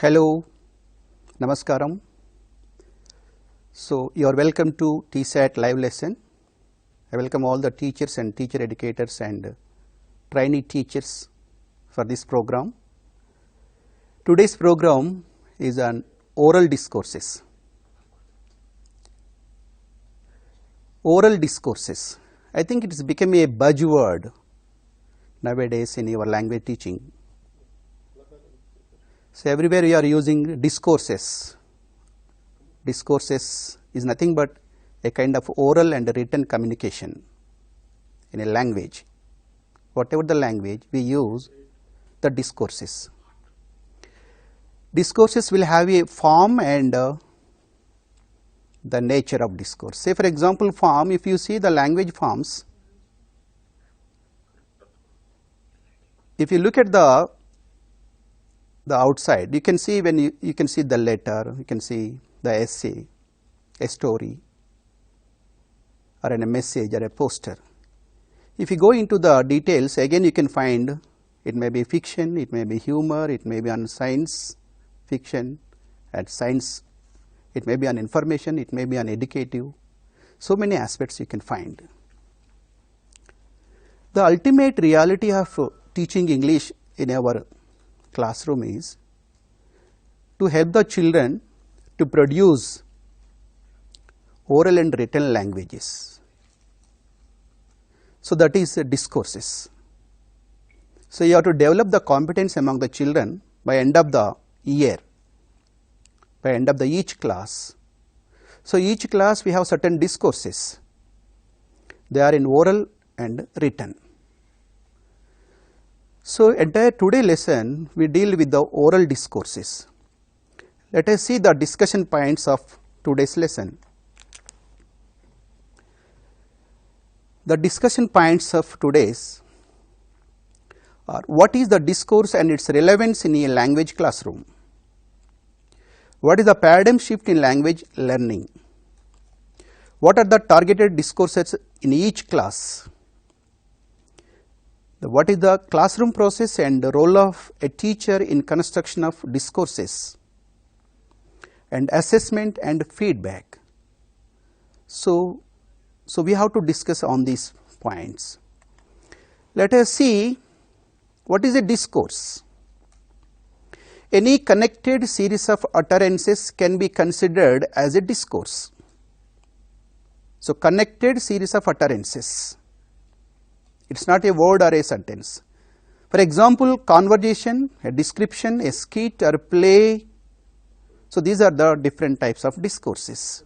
Hello, Namaskaram. So, you are welcome to TSAT live lesson. I welcome all the teachers and teacher educators and trainee teachers for this program. Today's program is on oral discourses. Oral discourses. I think it has become a buzzword nowadays in your language teaching. So, everywhere we are using discourses. Discourses is nothing but a kind of oral and written communication in a language. Whatever the language, we use the discourses. Discourses will have a form and the nature of discourse. Say for example, form, if you see the language forms, if you look at the outside, you can see when you can see the letter, you can see the essay, a story or a message or a poster. If you go into the details, again you can find it may be fiction, it may be humor, it may be on science fiction and science, it may be on information, it may be on educative. So many aspects you can find. The ultimate reality of teaching English in our classroom is to help the children to produce oral and written languages. So that is discourses. So you have to develop the competence among the children by end of the year, by end of the each class. So each class we have certain discourses. They are in oral and written. So entire today lesson we deal with the oral discourses. Let us see the discussion points of today's lesson. The discussion points of today's are: what is the discourse and its relevance in a language classroom? What is the paradigm shift in language learning? What are the targeted discourses in each class? What is the classroom process and the role of a teacher in construction of discourses and assessment and feedback? So we have to discuss on these points. Let us see what is a discourse. Any connected series of utterances can be considered as a discourse. So connected series of utterances. It is not a word or a sentence. For example, conversation, a description, a skit or play. So these are the different types of discourses.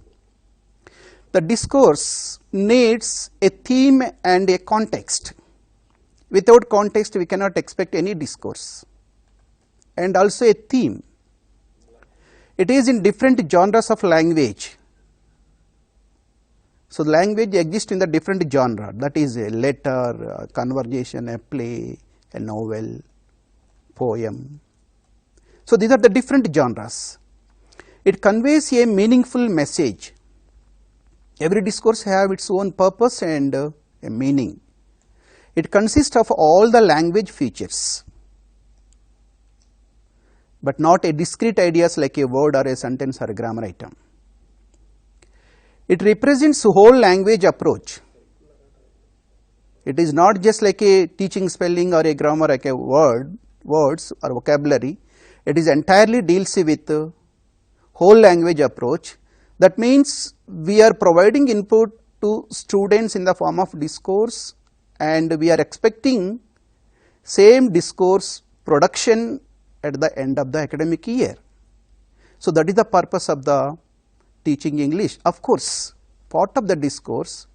The discourse needs a theme and a context. Without context, we cannot expect any discourse. And also a theme. It is in different genres of language. So language exists in the different genre, that is a letter, a conversation, a play, a novel, poem. So these are the different genres. It conveys a meaningful message. Every discourse have its own purpose and a meaning. It consists of all the language features, but not a discrete ideas like a word or a sentence or a grammar item. It represents a whole language approach. It is not just like a teaching spelling or a grammar like a words or vocabulary. It is entirely deals with a whole language approach. That means we are providing input to students in the form of discourse and we are expecting same discourse production at the end of the academic year. So that is the purpose of the teaching English. Of course, part of the discourse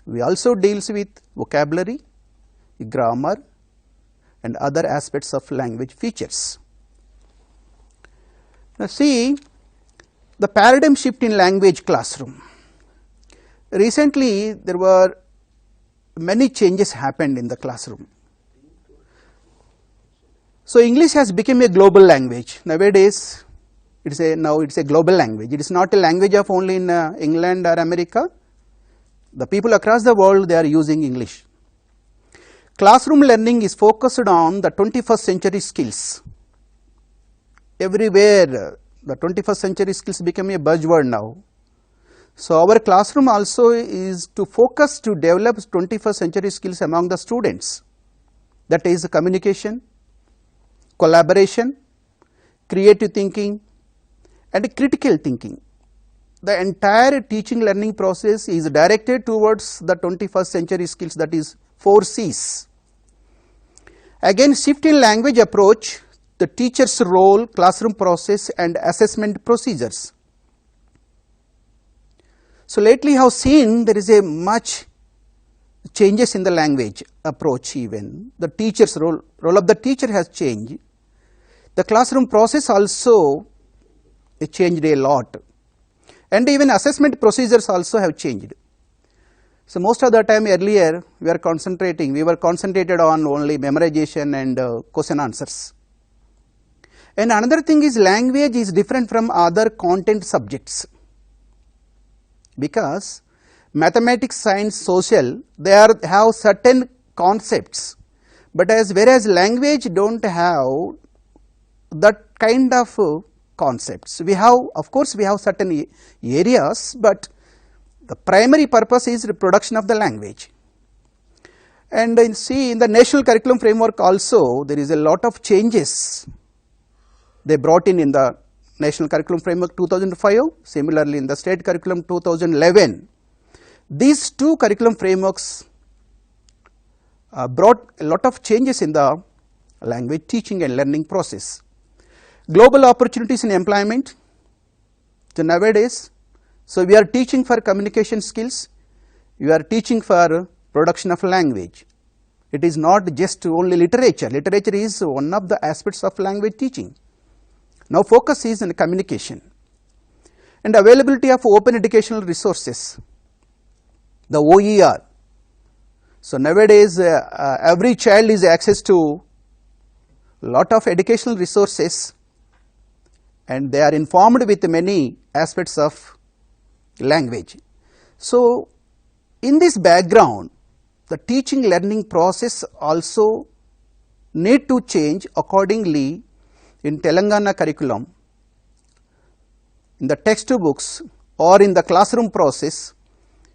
we also deals with vocabulary, grammar and other aspects of language features. Now see the paradigm shift in language classroom. Recently there were many changes happened in the classroom. So English has become a global language. Nowadays now it's a global language. It is not a language of only in England or America. The people across the world, they are using English. Classroom learning is focused on the 21st century skills. everywhere the 21st century skills become a buzzword now. So our classroom also is to focus to develop 21st century skills among the students, that is communication, collaboration, creative thinking and critical thinking. The entire teaching learning process is directed towards the 21st century skills, that is 4 C's. Again, shift in language approach, the teacher's role, classroom process and assessment procedures. So lately I have seen there is a much changes in the language approach, even the teacher's role of the teacher has changed. The classroom process also changed a lot, and even assessment procedures also have changed. So most of the time earlier we were concentrated on only memorization and question answers. And another thing is language is different from other content subjects, because mathematics, science, social, they have certain concepts, but whereas language don't have that kind of concepts. We have, of course, we have certain areas, but the primary purpose is reproduction of the language. And see, in the national curriculum framework also there is a lot of changes they brought in the national curriculum framework 2005, similarly in the state curriculum 2011. These two curriculum frameworks brought a lot of changes in the language teaching and learning process. Global opportunities in employment. So nowadays, so we are teaching for communication skills, we are teaching for production of language. It is not just only literature. Literature is one of the aspects of language teaching. Now focus is on communication and availability of open educational resources, the OER. So nowadays every child is access to lot of educational resources and they are informed with many aspects of language. So in this background, the teaching learning process also need to change accordingly. In Telangana curriculum, in the textbooks or in the classroom process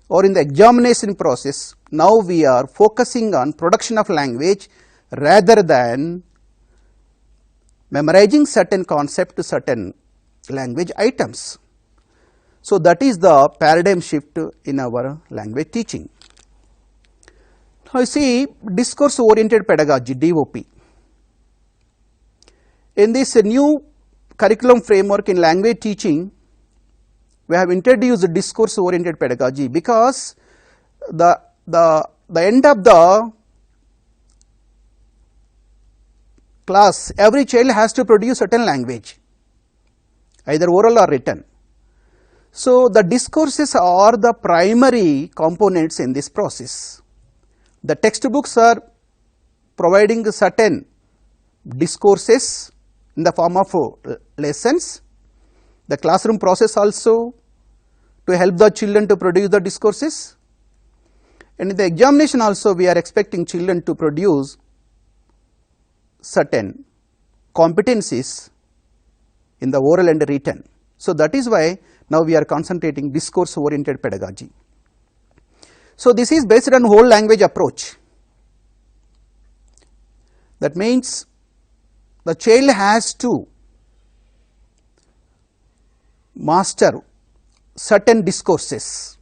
or in the examination process, now we are focusing on production of language rather than memorizing certain concept to certain language items. So that is the paradigm shift in our language teaching. Now you see, discourse oriented pedagogy, DOP. In this new curriculum framework in language teaching, we have introduced discourse oriented pedagogy, because the end of the class, every child has to produce certain language, either oral or written. So the discourses are the primary components in this process. The textbooks are providing certain discourses in the form of lessons. The classroom process also to help the children to produce the discourses, and in the examination also we are expecting children to produce certain competencies in the oral and written. So that is why now we are concentrating discourse oriented pedagogy. So this is based on whole language approach. That means the child has to master certain discourses.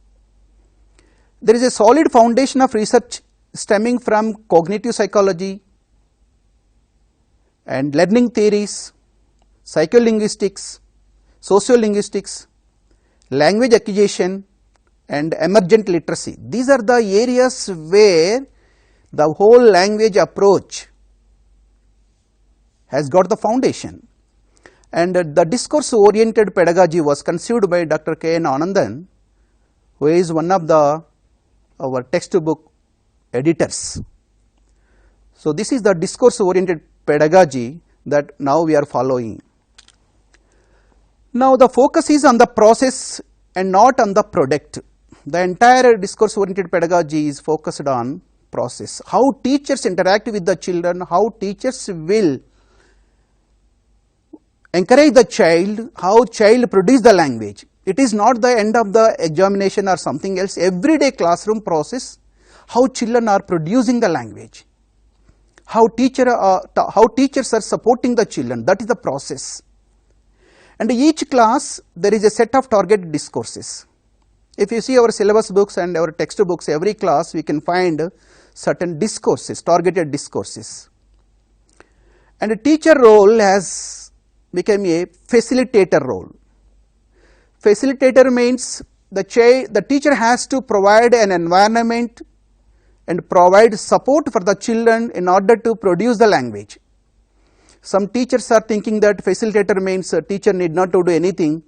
There is a solid foundation of research stemming from cognitive psychology and learning theories, psycholinguistics, sociolinguistics, language acquisition and emergent literacy. These are the areas where the whole language approach has got the foundation. And the discourse oriented pedagogy was conceived by Dr. K.N. Anandan, who is one of our textbook editors. So this is the discourse oriented pedagogy that now we are following. Now the focus is on the process and not on the product. The entire discourse oriented pedagogy is focused on process. How teachers interact with the children, how teachers will encourage the child, how child produce the language. It is not the end of the examination or something else. Everyday classroom process, how children are producing the language, how teachers are supporting the children. That is the process. And each class there is a set of target discourses. If you see our syllabus books and our textbooks, every class we can find certain discourses, targeted discourses. And a teacher role has become a facilitator role. Facilitator means the teacher has to provide an environment and provide support for the children in order to produce the language. Some teachers are thinking that facilitator means a teacher need not to do anything,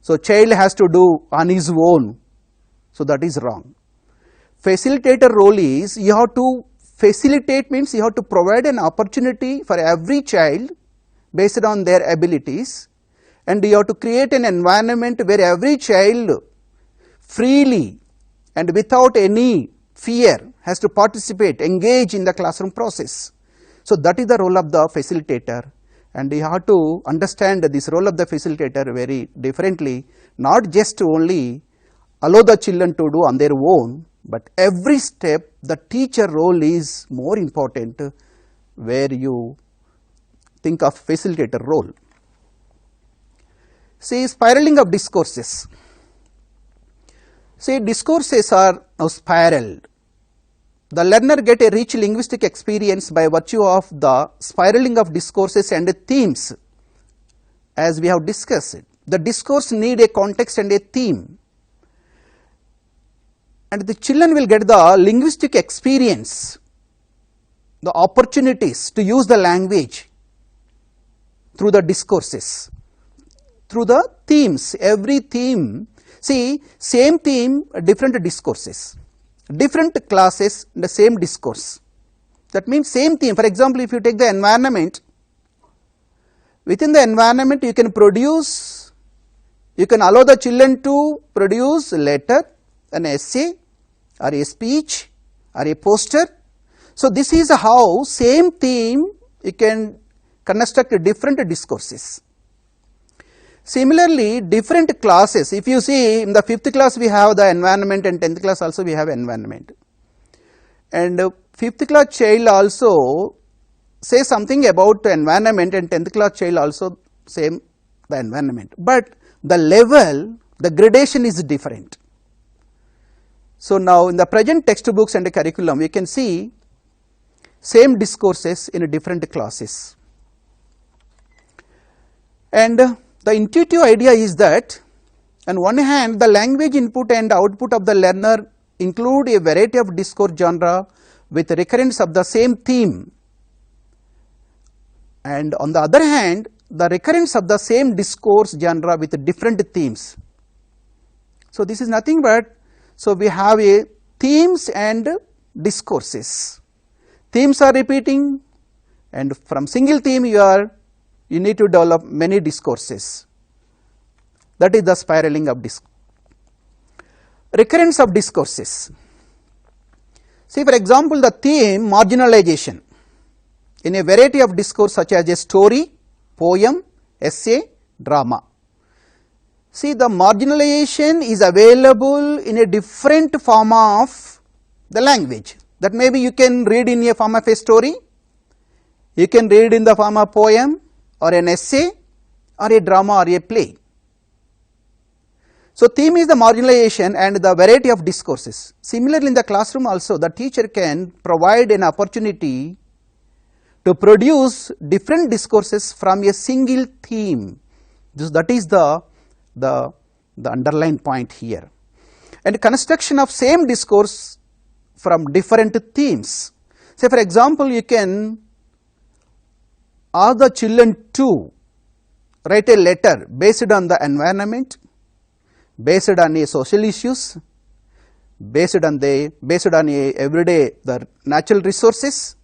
so child has to do on his own. So that is wrong. Facilitator role is you have to facilitate, means you have to provide an opportunity for every child based on their abilities, and you have to create an environment where every child freely and without any fear has to participate, engage in the classroom process. So that is the role of the facilitator, and you have to understand this role of the facilitator very differently, not just only allow the children to do on their own, but every step the teacher role is more important where you think of facilitator role. See, spiraling of discourses. See, discourses are now spiraled. The learner get a rich linguistic experience by virtue of the spiraling of discourses and themes, as we have discussed. The discourse need a context and a theme, and the children will get the linguistic experience, the opportunities to use the language through the discourses, through the themes. Every theme, see, same theme, different discourses, different classes, the same discourse. That means same theme. For example, if you take the environment, within the environment you can produce, you can allow the children to produce a letter, an essay, or a speech, or a poster. So this is how same theme you can construct different discourses. Similarly, different classes, if you see in the 5th class we have the environment, and 10th class also we have environment, and 5th class child also say something about the environment, and 10th class child also same the environment, but the level, the gradation is different. So now in the present textbooks and the curriculum we can see same discourses in different classes, and the intuitive idea is that on one hand the language input and output of the learner include a variety of discourse genre with recurrence of the same theme, and on the other hand the recurrence of the same discourse genre with different themes. So this is nothing but, so we have a themes and discourses. Themes are repeating, and from single theme you need to develop many discourses. That is the spiraling of recurrence of discourses. See, for example, the theme marginalization in a variety of discourse such as a story, poem, essay, drama. See, the marginalization is available in a different form of the language. That maybe you can read in a form of a story, you can read in the form of poem or an essay or a drama or a play. So theme is the marginalization and the variety of discourses. Similarly, in the classroom also the teacher can provide an opportunity to produce different discourses from a single theme. That is the underlying point here. And construction of same discourse from different themes. Say for example, you can ask the children to write a letter based on the environment, based on a social issues, based on a everyday the natural resources.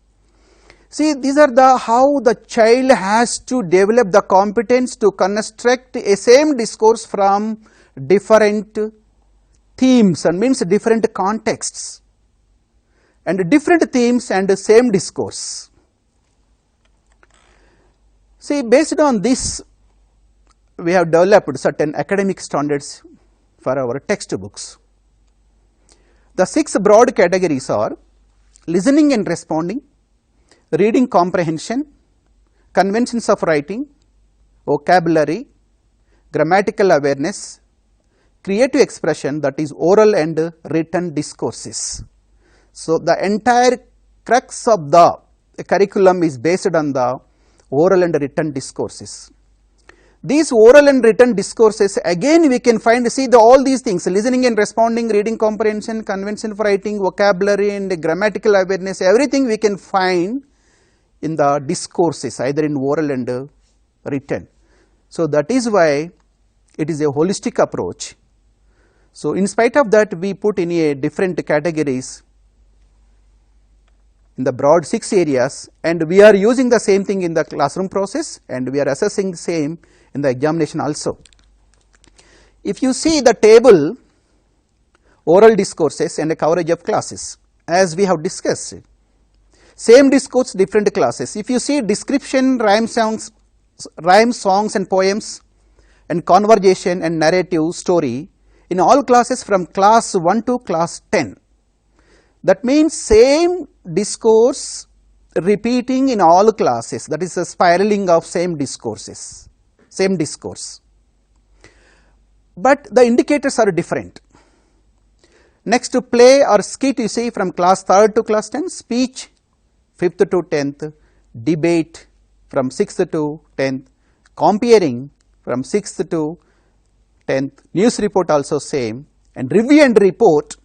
See, these are the how the child has to develop the competence to construct a same discourse from different themes, and means different contexts, and different themes and the same discourse. See, based on this we have developed certain academic standards for our textbooks. The 6 broad categories are listening and responding, reading comprehension, conventions of writing, vocabulary, grammatical awareness, creative expression, that is oral and written discourses. So, the entire crux of the curriculum is based on the oral and written discourses. These oral and written discourses, again we can find, see all these things, listening and responding, reading comprehension, convention for writing, vocabulary and grammatical awareness, everything we can find in the discourses, either in oral and written. So, that is why it is a holistic approach. So, in spite of that, we put in a different categories in the broad 6 areas, and we are using the same thing in the classroom process, and we are assessing same in the examination also. If you see the table, oral discourses and a coverage of classes, as we have discussed, same discourse, different classes. If you see description, rhyme, songs and poems, and conversation and narrative story in all classes from class 1 to class 10. That means same discourse repeating in all classes, that is a spiraling of same discourses, same discourse. But the indicators are different. Next to play or skit, you see from class 3rd to class 10, speech 5th to 10th, debate from 6th to 10th, comparing from 6th to 10th, news report also same, and review and report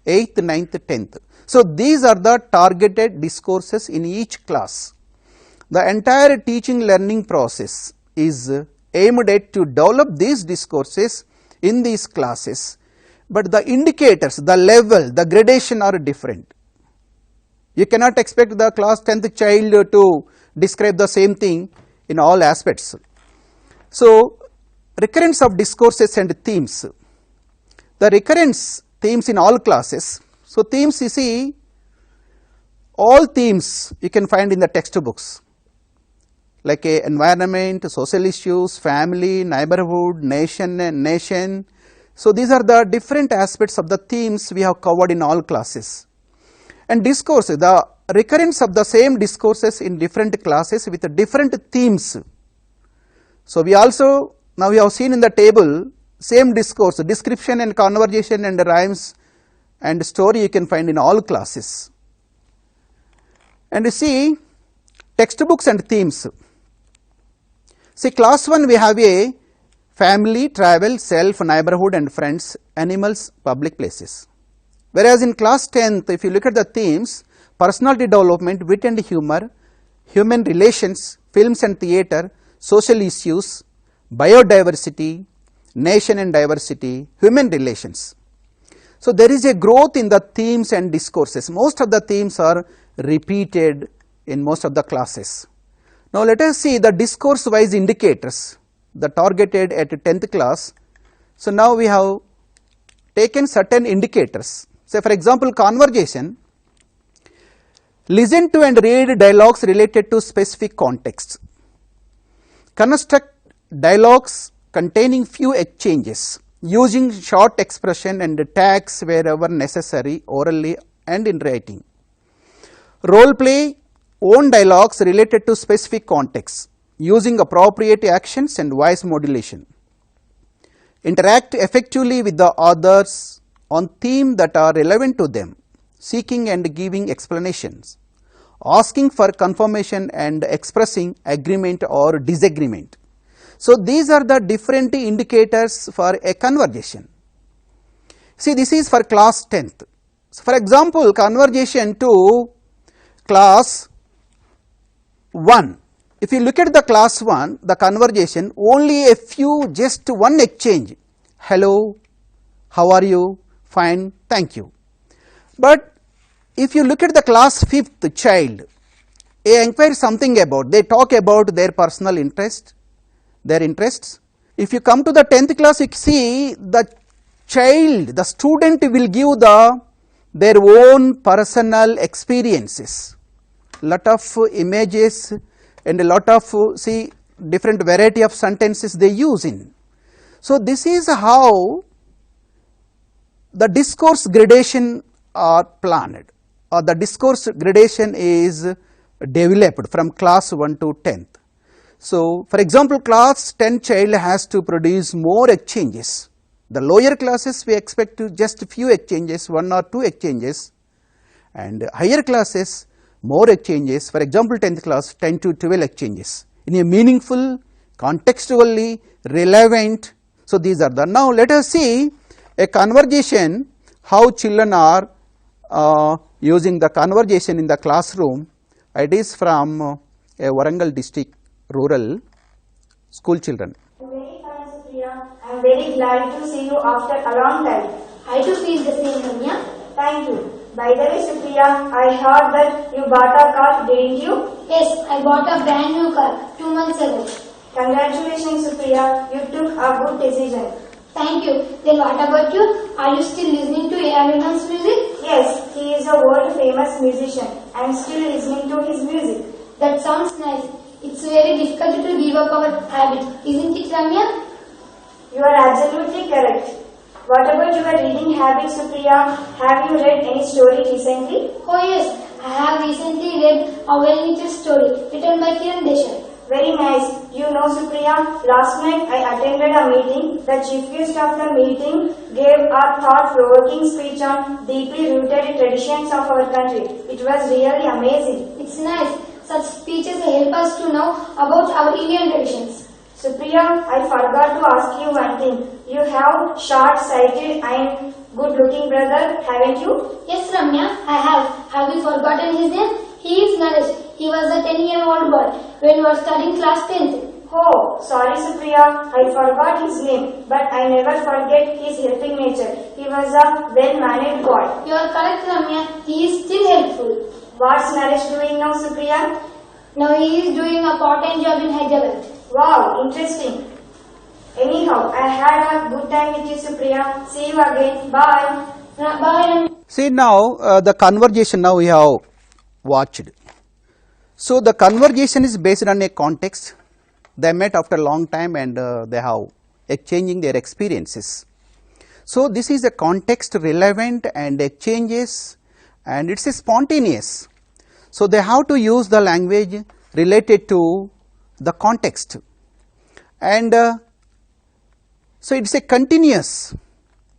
8th, 9th, 10th. So, these are the targeted discourses in each class. The entire teaching learning process is aimed at to develop these discourses in these classes, but the indicators, the level, the gradation are different. You cannot expect the class 10th child to describe the same thing in all aspects. So, recurrence of discourses and themes. The recurrence themes in all classes. So, themes you see, all themes you can find in the textbooks, like environment, social issues, family, neighborhood, nation. So, these are the different aspects of the themes we have covered in all classes. And discourses, the recurrence of the same discourses in different classes with different themes. So, we also, now we have seen in the table, same discourse, description and conversation and rhymes and story you can find in all classes. And you see textbooks and themes. See, class 1 we have a family, travel, self, neighborhood and friends, animals, public places. Whereas in class 10th, if you look at the themes, personality development, wit and humor, human relations, films and theatre, social issues, biodiversity, nation and diversity, human relations. So, there is a growth in the themes and discourses. Most of the themes are repeated in most of the classes. Now, let us see the discourse wise indicators, the targeted at 10th class. So, now we have taken certain indicators. Say for example, conversation, listen to and read dialogues related to specific contexts. Construct dialogues containing few exchanges using short expression and tags wherever necessary, orally and in writing. Role play, own dialogues related to specific contexts using appropriate actions and voice modulation. Interact effectively with the others on themes that are relevant to them, seeking and giving explanations, asking for confirmation and expressing agreement or disagreement. So, these are the different indicators for a conversation. See, this is for class 10th. So, for example, conversation to class 1. If you look at the class 1, the conversation, only a few, just one exchange. Hello, how are you? Fine, thank you. But if you look at the class 5th child, they inquire something about, they talk about their personal interest, their interests. If you come to the 10th class, you see the child, the student will give their own personal experiences, lot of images and a lot of, see, different variety of sentences they use in. So, this is how the discourse gradation are planned, or the discourse gradation is developed from class 1 to 10th. So, for example, class 10 child has to produce more exchanges. The lower classes we expect to just few exchanges, 1 or 2 exchanges, and higher classes more exchanges. For example, 10th class 10 to 12 exchanges in a meaningful, contextually relevant. So, these are the. Now, let us see a conversation, how children are using the conversation in the classroom. It is from a Warangal district rural school children. Very fine, Supriya. I am very glad to see you after a long time. I too feel the same, Ramya. Thank you. By the way, Supriya, I heard that you bought a car, didn't you? Yes, I bought a brand new car 2 months ago. Congratulations, Supriya. You took a good decision. Thank you. Then what about you? Are you still listening to A.R. Rahman's music? Yes, he is a world famous musician. I am still listening to his music. That sounds nice. It's very difficult to give up our habit, isn't it, Ramya? You are absolutely correct. What about your reading habit, Supriya? Have you read any story recently? Oh yes, I have recently read a well-knitted story written by Kiran Desai. Very nice. You know, Supriya, last night I attended a meeting. The chief guest of the meeting gave a thought-provoking speech on deeply rooted traditions of our country. It was really amazing. It's nice. Such speeches help us to know about our Indian traditions. Supriya, I forgot to ask you one thing. You have short-sighted and good-looking brother, haven't you? Yes, Ramya, I have. Have you forgotten his name? He is Naresh. He was a 10-year-old boy when we were studying class 10th. Oh, sorry Supriya, I forgot his name, but I never forget his helping nature. He was a well-mannered boy. You are correct, Ramya. He is still helpful. What's Naresh doing now, Supriya? Now he is doing a part-time job in Hyderabad. Wow, interesting. Anyhow, I had a good time with you, Supriya. See you again. Bye. Bye. See now the conversation now we have watched. So, the conversation is based on a context. They met after a long time and they have exchanging their experiences. So, this is a context relevant and exchanges, and it is spontaneous. So, they have to use the language related to the context, and so it is a continuous.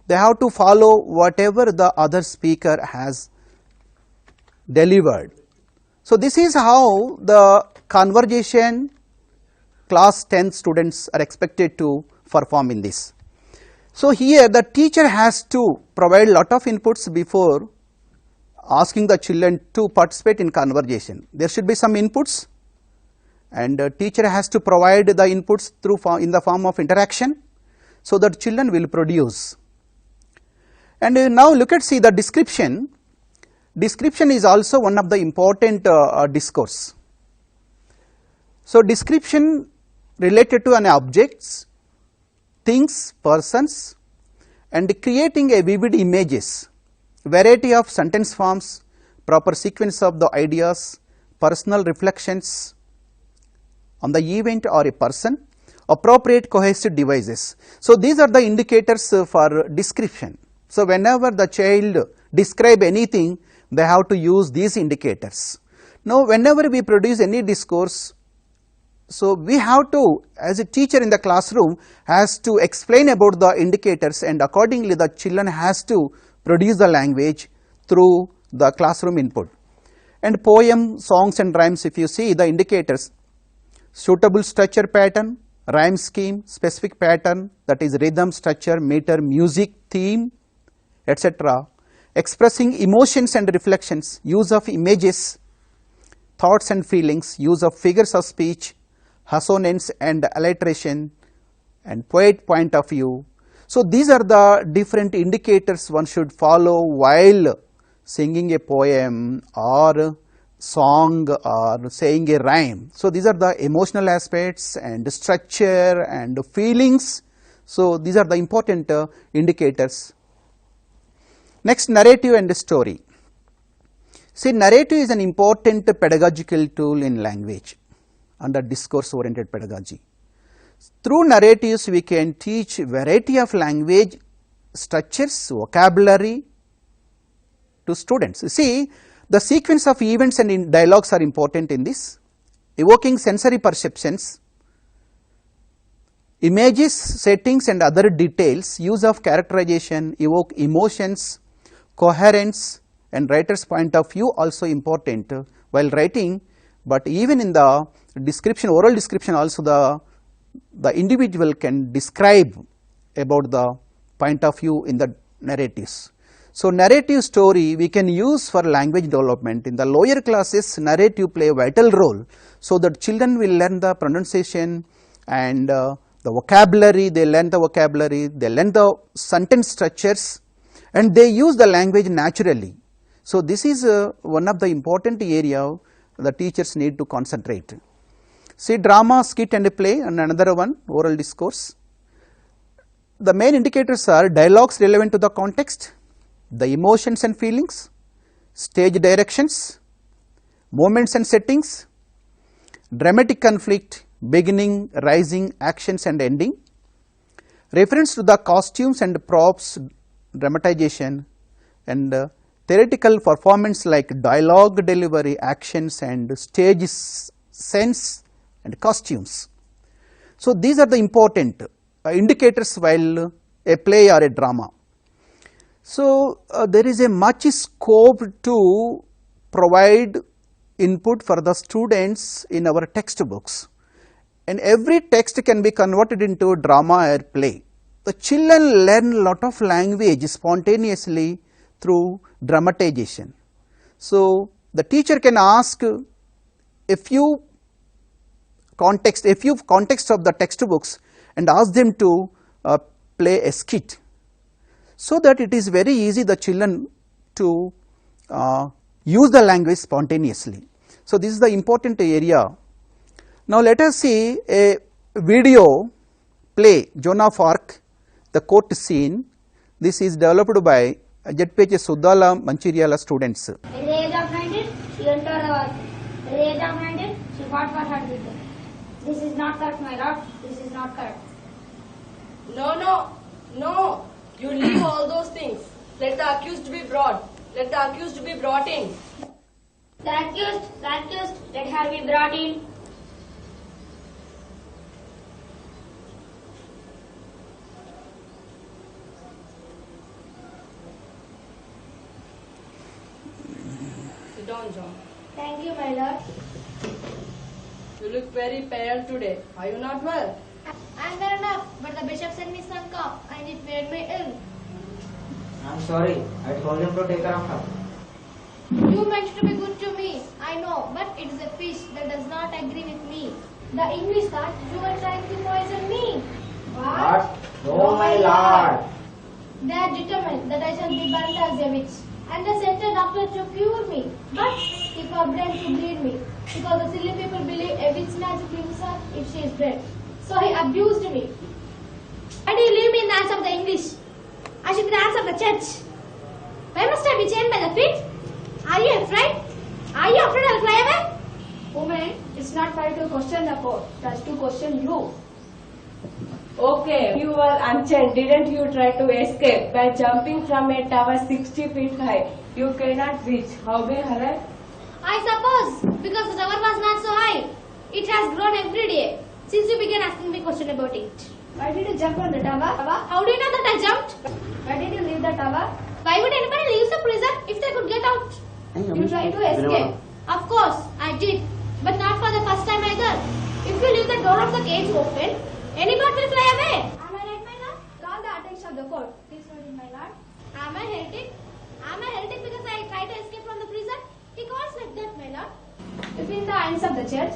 They have to follow whatever the other speaker has delivered. So, this is how the conversation class 10 students are expected to perform in this. So, here the teacher has to provide lot of inputs before asking the children to participate in conversation. There should be some inputs, and the teacher has to provide the inputs through in the form of interaction, so that children will produce. And now look at see the description. Description is also one of the important discourse. So, description related to an objects, things, persons, and creating a vivid images, variety of sentence forms, proper sequence of the ideas, personal reflections on the event or a person, appropriate cohesive devices. So, these are the indicators for description. So, whenever the child describe anything, they have to use these indicators. Now, whenever we produce any discourse, so we have to, as a teacher in the classroom, has to explain about the indicators, and accordingly the children has to produce the language through the classroom input. And poem, songs and rhymes, if you see the indicators, suitable structure pattern, rhyme scheme, specific pattern, that is rhythm, structure, meter, music, theme, etc. Expressing emotions and reflections, use of images, thoughts and feelings, use of figures of speech, assonance and alliteration, and poet point of view. So, these are the different indicators one should follow while singing a poem or song or saying a rhyme. So, these are the emotional aspects and structure and feelings. So, these are the important indicators. Next, narrative and story. See, narrative is an important pedagogical tool in language. under discourse oriented pedagogy. Through narratives we can teach variety of language structures, vocabulary to students. See, the sequence of events and in dialogues are important in this, evoking sensory perceptions, images, settings and other details, use of characterization, evoke emotions, coherence and writer's point of view also important while writing, but even in the description, oral description also the individual can describe about the point of view in the narratives. So, narrative story we can use for language development. In the lower classes, narrative play a vital role, so that children will learn the pronunciation and the vocabulary, they learn the sentence structures and they use the language naturally. So, this is one of the important area the teachers need to concentrate. See, drama, skit and play, and another one, oral discourse. The main indicators are dialogues relevant to the context, the emotions and feelings, stage directions, moments and settings, dramatic conflict, beginning, rising, actions and ending, reference to the costumes and props, dramatization, and theoretical performance like dialogue delivery, actions and stage sense and costumes. So, these are the important indicators while a play or a drama. So, there is a much scope to provide input for the students in our textbooks, and every text can be converted into drama or play. The children learn a lot of language spontaneously through dramatization. So, the teacher can ask a few context of the textbooks and ask them to play a skit, so that it is very easy the children to use the language spontaneously. So, this is the important area. Now, let us see a video play, Joan of Arc, the court scene. This is developed by ZPH Suddala Mancheriala students. At the age of 19, she entered the war. At the age of 19, she fought for her people. This is not correct, my lord. This is not correct. No. You leave all those things. Let the accused be brought. Let the accused be brought in. The accused, let her be brought in. Sit down, John. Thank you, my lord. You look very pale today. Are you not well? I'm well enough, but the bishop sent me some cough and it made me ill. I'm sorry. I told him to take care of her. You meant to be good to me, I know, but it is a fish that does not agree with me. The English thought you were trying to poison me. What? No, my lord. They are determined that I shall be burned as a witch, and they sent a doctor to cure me, but he forbade to bleed me, because the silly people believe a witch magic brings her if she is dead. So he abused me. Why do you leave me in the hands of the English? I should be in the hands of the church. Why must I be chained by the feet? Are you afraid? Are you afraid I'll fly away? Woman, it's not fair to question the court. That's to question you. Okay, you were unchained. Didn't you try to escape by jumping from a tower 60 feet high? You cannot reach. How big, Haran? I suppose, because the tower was not so high. It has grown every day since you began asking me question about it. Why did you jump on the tower? How do you know that I jumped? Why did you leave the tower? Why would anybody leave the prison if they could get out? You tried to escape. Of course, I did. But not for the first time either. If you leave the door of the cage open, any bird will fly away. Am I right, my lord? Call the attention of the court. Please note it, my lord. Am I heretic? Am I heretic because I tried to escape from the prison? He calls like that, my lord. If in the hands of the church,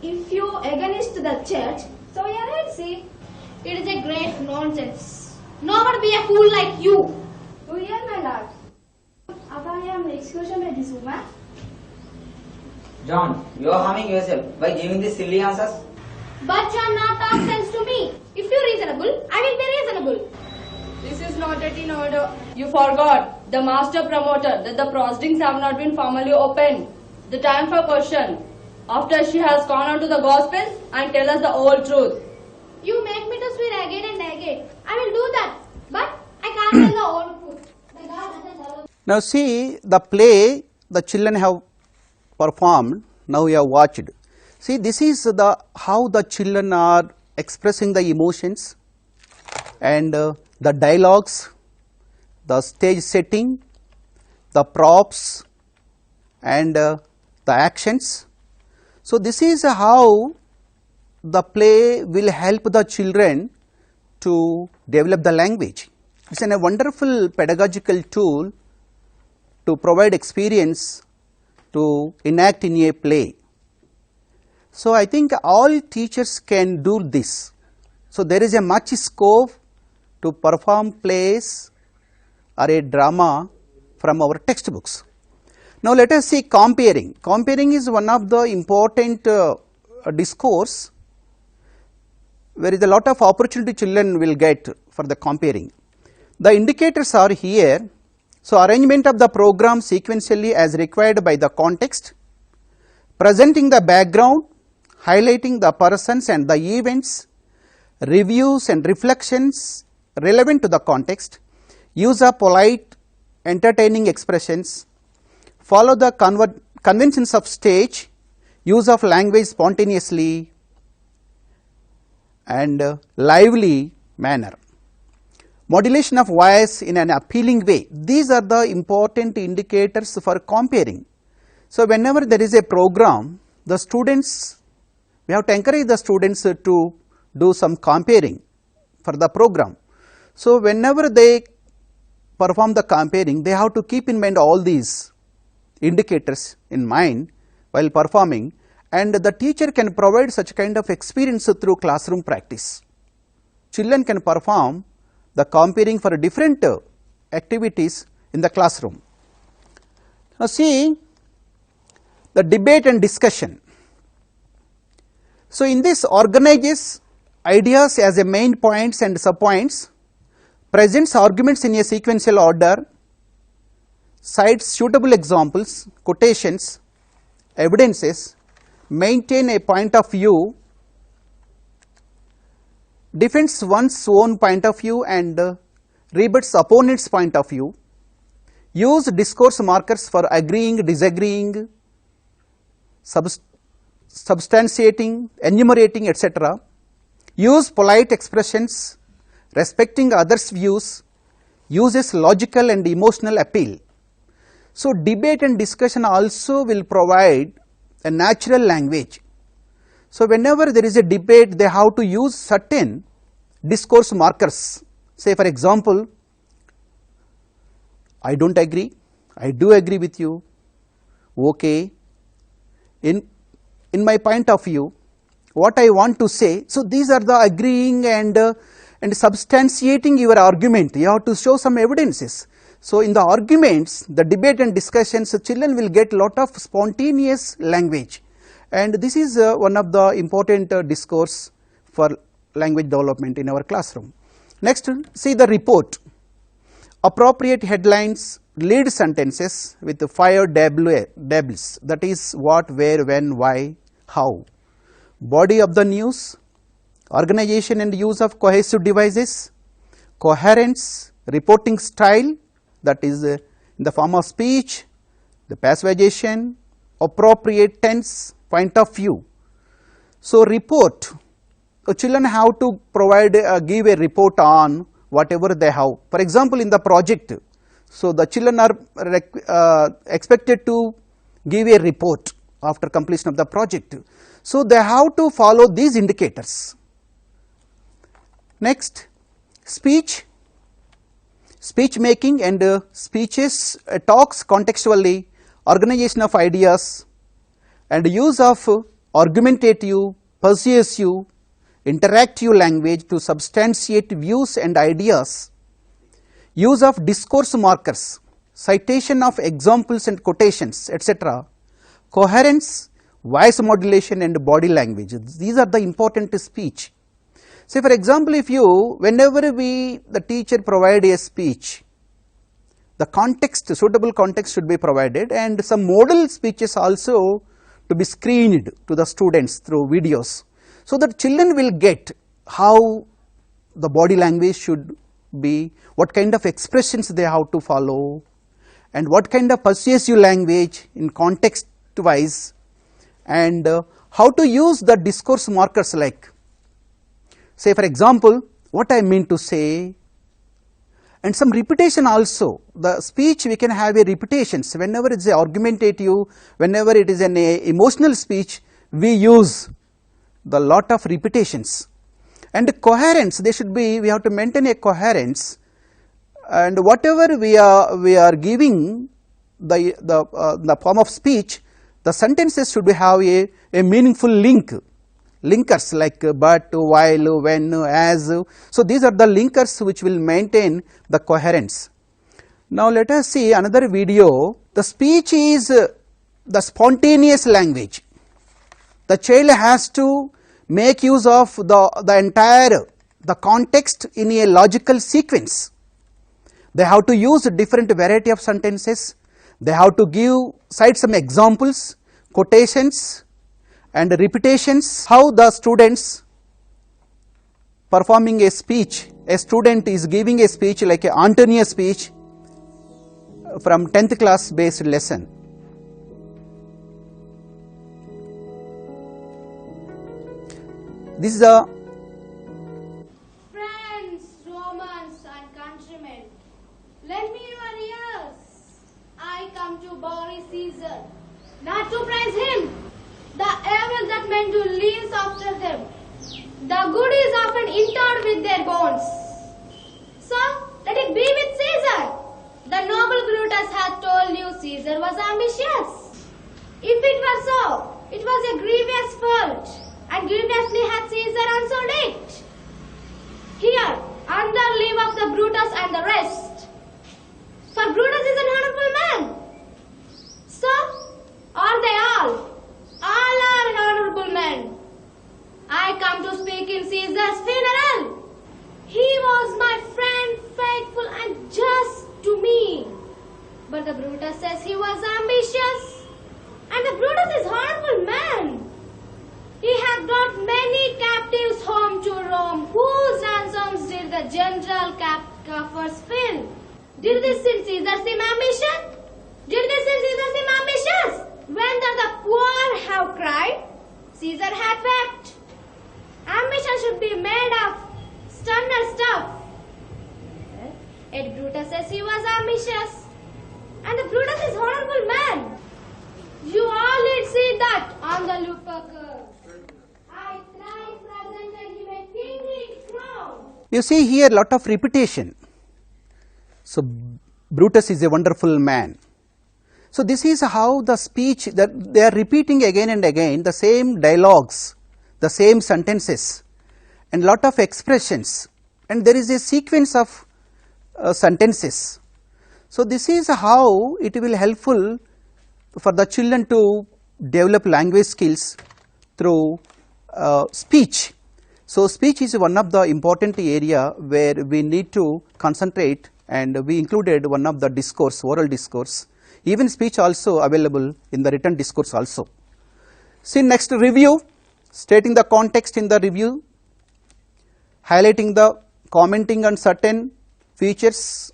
if you against the church, so you are heresy. It is a great nonsense. No one be a fool like you. You hear, my lord. Upon your execution by this woman, John, you are harming yourself by giving these silly answers. But you are not talk sense to me. If you are reasonable, I will be reasonable. This is not yet in order. You forgot, the master promoter, that the proceedings have not been formally opened. The time for question. after she has gone on to the Gospels and tell us the whole truth. You make me to swear again and again. I will do that, but I can't tell the whole truth. The God doesn't allow. Now see the play the children have performed, now you have watched. See, this is the how the children are expressing the emotions and the dialogues, the stage setting, the props and the actions. So this is how the play will help the children to develop the language. It's a wonderful pedagogical tool to provide experience to enact in a play. So I think all teachers can do this. So there is a much scope to perform plays or a drama from our textbooks. Now let us see comparing. Comparing is one of the important discourse where is a lot of opportunity children will get for the comparing. The indicators are here. So arrangement of the program sequentially as required by the context, presenting the background, highlighting the persons and the events, reviews and reflections relevant to the context, use of polite, entertaining expressions, follow the conventions of stage, use of language spontaneously and lively manner, modulation of voice in an appealing way. These are the important indicators for comparing. So whenever there is a program, the students, we have to encourage the students to do some comparing for the program. So whenever they perform the comparing, they have to keep in mind all these indicators in mind while performing, and the teacher can provide such kind of experience through classroom practice. Children can perform the comparing for different activities in the classroom. Now see the debate and discussion. So in this organizes ideas as a main points and subpoints, presents arguments in a sequential order, cites suitable examples, quotations, evidences, maintain a point of view, defends one's own point of view and rebuts opponent's point of view, use discourse markers for agreeing, disagreeing, substantiating, enumerating, etc., use polite expressions, respecting others' views, uses logical and emotional appeal. So debate and discussion also will provide a natural language. So whenever there is a debate, they have to use certain discourse markers. Say for example, I don't agree, I do agree with you, okay, in my point of view, what I want to say. So these are the agreeing and substantiating your argument. You have to show some evidences. So in the arguments, the debate and discussions, children will get lot of spontaneous language, and this is one of the important discourse for language development in our classroom. Next, see the report. Appropriate headlines, lead sentences with 5 doubles, that is what, where, when, why, how. Body of the news, organization and use of cohesive devices, coherence, reporting style, that is in the form of speech, the passivization, appropriate tense, point of view. So report, children have to provide give a report on whatever they have. For example, in the project, so the children are expected to give a report after completion of the project. So they have to follow these indicators. Next, speech, speech making and speeches, talks contextually, organization of ideas and use of argumentative, persuasive, interactive language to substantiate views and ideas, use of discourse markers, citation of examples and quotations, etc., coherence, voice modulation and body language. These are the important speech. Say for example, if you, whenever the teacher provide a speech, the context, suitable context should be provided, and some model speeches also to be screened to the students through videos, so that children will get how the body language should be, what kind of expressions they have to follow, and what kind of persuasive language in context wise, and how to use the discourse markers, like say for example what I mean to say, and some repetition also. The speech, we can have a repetitions whenever it is a argumentative, whenever it is an emotional speech, we use the lot of repetitions. And coherence, they should be, we have to maintain a coherence, and whatever we are giving the form of speech, the sentences should have a meaningful linkers like but, while, when, as. So these are the linkers which will maintain the coherence. Now let us see another video. The speech is the spontaneous language. The child has to make use of the entire context in a logical sequence. They have to use different variety of sentences. They have to cite some examples, quotations and repetitions. How the students performing a speech, a student is giving a speech like an Antonia speech from 10th class based lesson. This is a Friends, Romans and countrymen, lend me your ears. I come to Boris Caesar, not to praise him. The evil that men do leaves after them. The good is often interred with their bones. So, let it be with Caesar. The noble Brutus had told you Caesar was ambitious. If it were so, it was a grievous fault, and grievously had Caesar answered it. Here, under leave of the Brutus and the rest. For Brutus is an honorable man. So, are they all? All are honorable men. I come to speak in Caesar's funeral. He was my friend, faithful and just to me. But the Brutus says he was ambitious. And the Brutus is honorable man. He had brought many captives home to Rome, whose ransoms did the general coffers fill. Did this in Caesar seem ambition? Did this in Caesar seem ambitious? When the poor have cried, Caesar had wept. Ambition should be made of sterner stuff. Yet Brutus says he was ambitious. And the Brutus is honorable man. You all did see that on the Lupercal. I thrice presented him a kingly crown. You see here lot of repetition. So Brutus is a wonderful man. So this is how the speech, that they are repeating again and again the same dialogues, the same sentences and lot of expressions, and there is a sequence of sentences. So this is how it will helpful for the children to develop language skills through speech. So speech is one of the important area where we need to concentrate, and we included one of the discourse, oral discourse. Even speech also available in the written discourse also. See next, review, stating the context in the review, highlighting the commenting on certain features,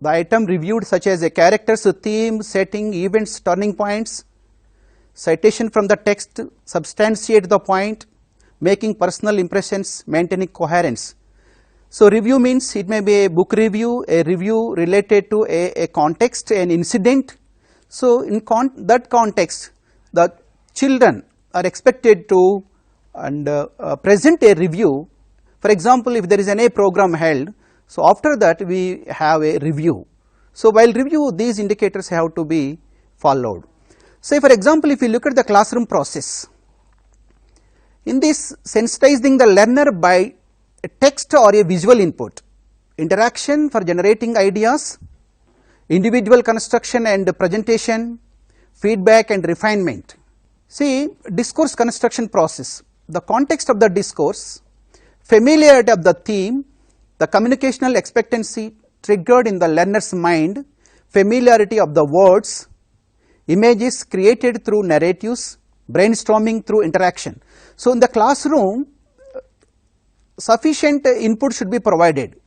the item reviewed such as a characters, theme, setting, events, turning points, citation from the text, substantiate the point, making personal impressions, maintaining coherence. So review means it may be a book review, a review related to a context, an incident. So in that context, the children are expected to present a review. For example, if there is an A program held, so after that we have a review. So while review, these indicators have to be followed. Say for example, if you look at the classroom process, in this sensitizing the learner by a text or a visual input, interaction for generating ideas, individual construction and presentation, feedback and refinement. See, discourse construction process, the context of the discourse, familiarity of the theme, the communicational expectancy triggered in the learner's mind, familiarity of the words, images created through narratives, brainstorming through interaction. So, in the classroom, sufficient input should be provided,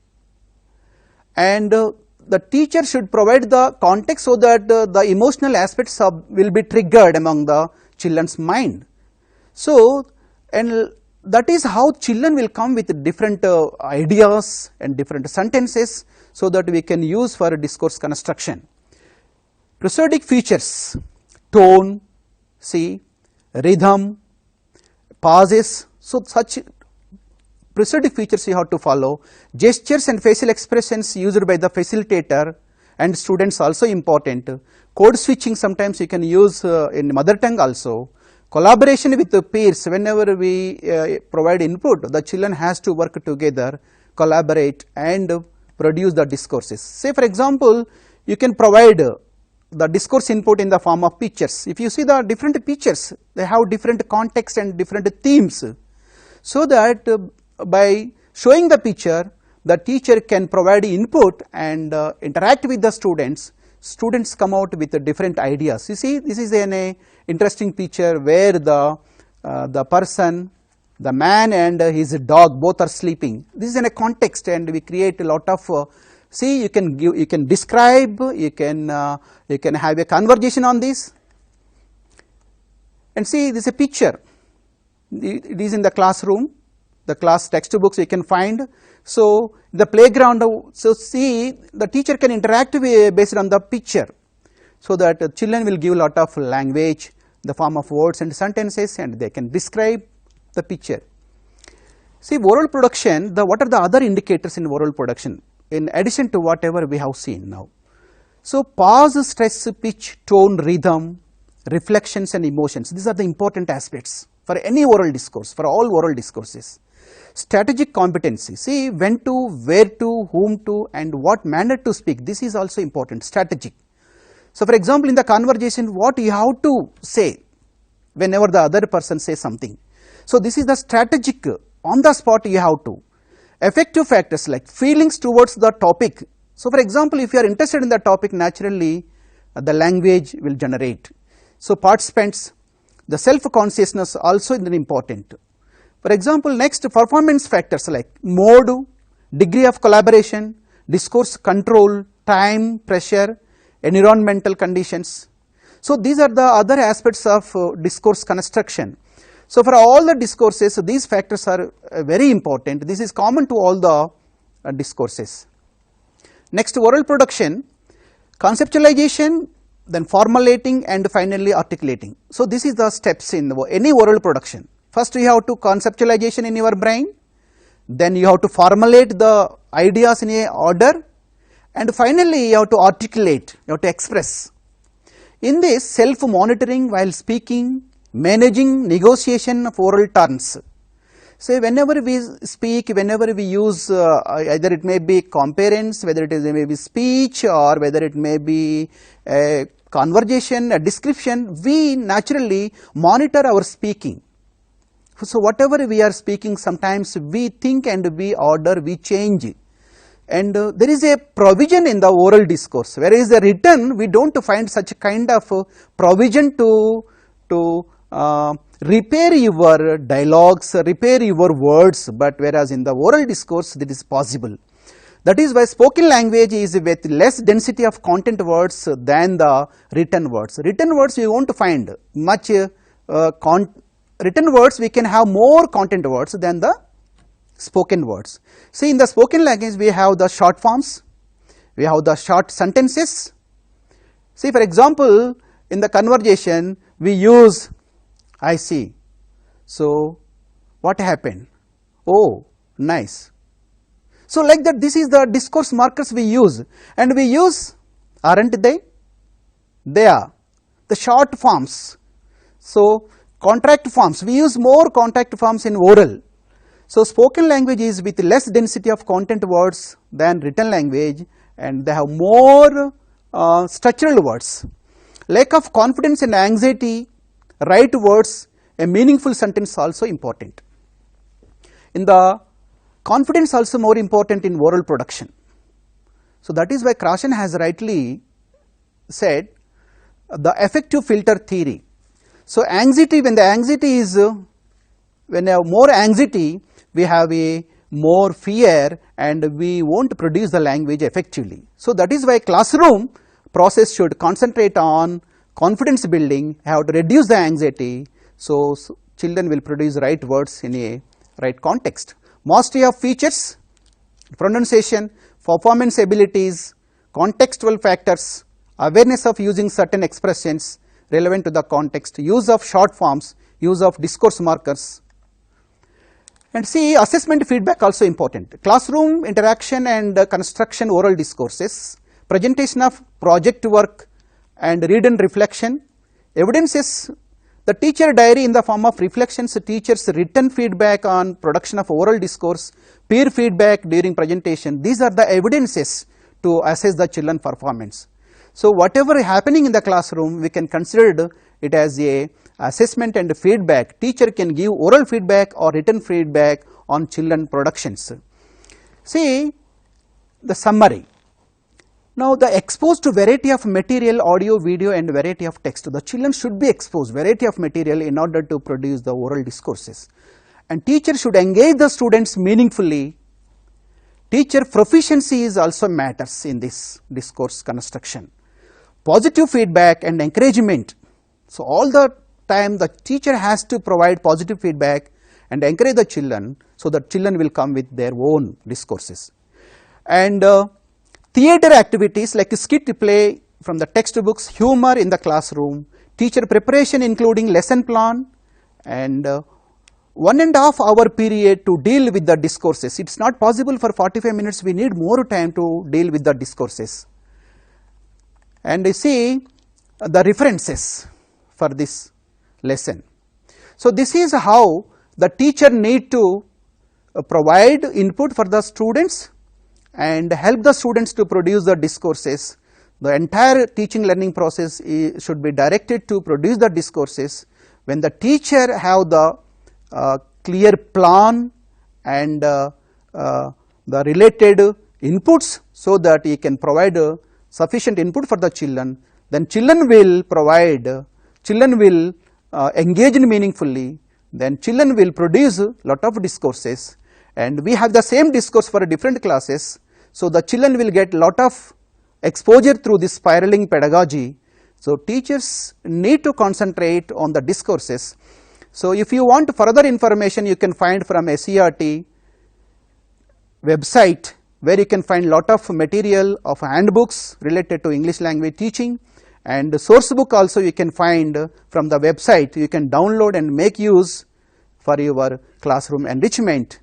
and the teacher should provide the context so that the emotional aspects will be triggered among the children's mind. So, and that is how children will come with different ideas and different sentences, so that we can use for discourse construction. Prosodic features, tone, see, rhythm, pauses, so such prosodic features you have to follow. Gestures and facial expressions used by the facilitator and students also important. Code switching sometimes you can use in mother tongue also. Collaboration with the peers, whenever we provide input, the children has to work together, collaborate and produce the discourses. Say for example, you can provide the discourse input in the form of pictures. If you see the different pictures, they have different context and different themes. So that by showing the picture, the teacher can provide input and interact with the students. Students come out with different ideas. You see, this is an interesting picture where the person, the man and his dog both are sleeping. This is in a context, and we create a lot of see, you can give, you can describe, you can have a conversation on this. And see, this is a picture. It is in the classroom. The class textbooks you can find. So, the playground, so see, the teacher can interact based on the picture, so that children will give a lot of language, the form of words and sentences, and they can describe the picture. See, oral production, what are the other indicators in oral production in addition to whatever we have seen now? So, pause, stress, pitch, tone, rhythm, reflections and emotions, these are the important aspects for any oral discourse, for all oral discourses. Strategic competency, see when to, where to, whom to and what manner to speak, this is also important, strategic. So, for example, in the conversation, what you have to say whenever the other person says something. So, this is the strategic, on the spot you have to. Affective factors like feelings towards the topic. So, for example, if you are interested in the topic, naturally the language will generate. So, participants, the self-consciousness also is important. For example, next performance factors like mode, degree of collaboration, discourse control, time, pressure, environmental conditions. So, these are the other aspects of discourse construction. So, for all the discourses, these factors are very important. This is common to all the discourses. Next, oral production, conceptualization, then formulating and finally articulating. So, this is the steps in any oral production. First, you have to conceptualization in your brain, then you have to formulate the ideas in a order, and finally you have to articulate, you have to express. In this, self-monitoring while speaking, managing negotiation of oral turns. So, whenever we speak, whenever we use either it may be comparence, whether it is may be speech or whether it may be a conversation, a description, we naturally monitor our speaking. So, whatever we are speaking, sometimes we think and we order, we change, and there is a provision in the oral discourse, whereas the written we do not find such kind of provision to repair your dialogues, repair your words, but whereas in the oral discourse that is possible. That is why spoken language is with less density of content words than the written words. Written words you won't find much written words, we can have more content words than the spoken words. See, in the spoken language we have the short forms, we have the short sentences. See, for example, in the conversation we use I see. So, what happened? Oh, nice. So, like that, this is the discourse markers we use, and we use, aren't they? They are the short forms. So, contract forms, we use more contract forms in oral. So, spoken language is with less density of content words than written language, and they have more structural words. Lack of confidence and anxiety, right words, a meaningful sentence also important. In the confidence also more important in oral production. So, that is why Krashen has rightly said the affective filter theory. So anxiety, when the anxiety is, when you have more anxiety, we have a more fear and we won't produce the language effectively. So that is why classroom process should concentrate on confidence building, have to reduce the anxiety, so children will produce right words in a right context. Mastery of features, pronunciation, performance abilities, contextual factors, awareness of using certain expressions relevant to the context, use of short forms, use of discourse markers. And see, assessment feedback also important. Classroom interaction and construction oral discourses, presentation of project work and read and reflection, evidences, the teacher diary in the form of reflections, teachers written feedback on production of oral discourse, peer feedback during presentation. These are the evidences to assess the children performance. So whatever is happening in the classroom, we can consider it as a assessment and feedback. Teacher can give oral feedback or written feedback on children productions. See the summary. Now the exposed to variety of material, audio, video and variety of text. The children should be exposed variety of material in order to produce the oral discourses. And teacher should engage the students meaningfully. Teacher proficiency is also matters in this discourse construction. Positive feedback and encouragement. So all the time the teacher has to provide positive feedback and encourage the children, so that children will come with their own discourses. And theatre activities like skit play from the textbooks, humor in the classroom, teacher preparation including lesson plan, and 1.5 hour period to deal with the discourses. It is not possible for 45 minutes, we need more time to deal with the discourses. And you see the references for this lesson. So this is how the teacher need to provide input for the students and help the students to produce the discourses. The entire teaching learning process should be directed to produce the discourses. When the teacher have the clear plan and the related inputs, so that he can provide sufficient input for the children, then children will engage in meaningfully, then children will produce lot of discourses, and we have the same discourse for different classes. So the children will get lot of exposure through this spiraling pedagogy. So teachers need to concentrate on the discourses. So if you want further information, you can find from SCERT website, where you can find lot of material of handbooks related to English language teaching, and the source book also you can find from the website. You can download and make use for your classroom enrichment.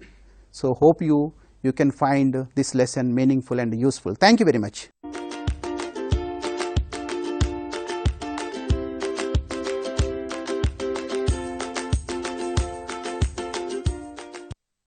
So hope you can find this lesson meaningful and useful. Thank you very much.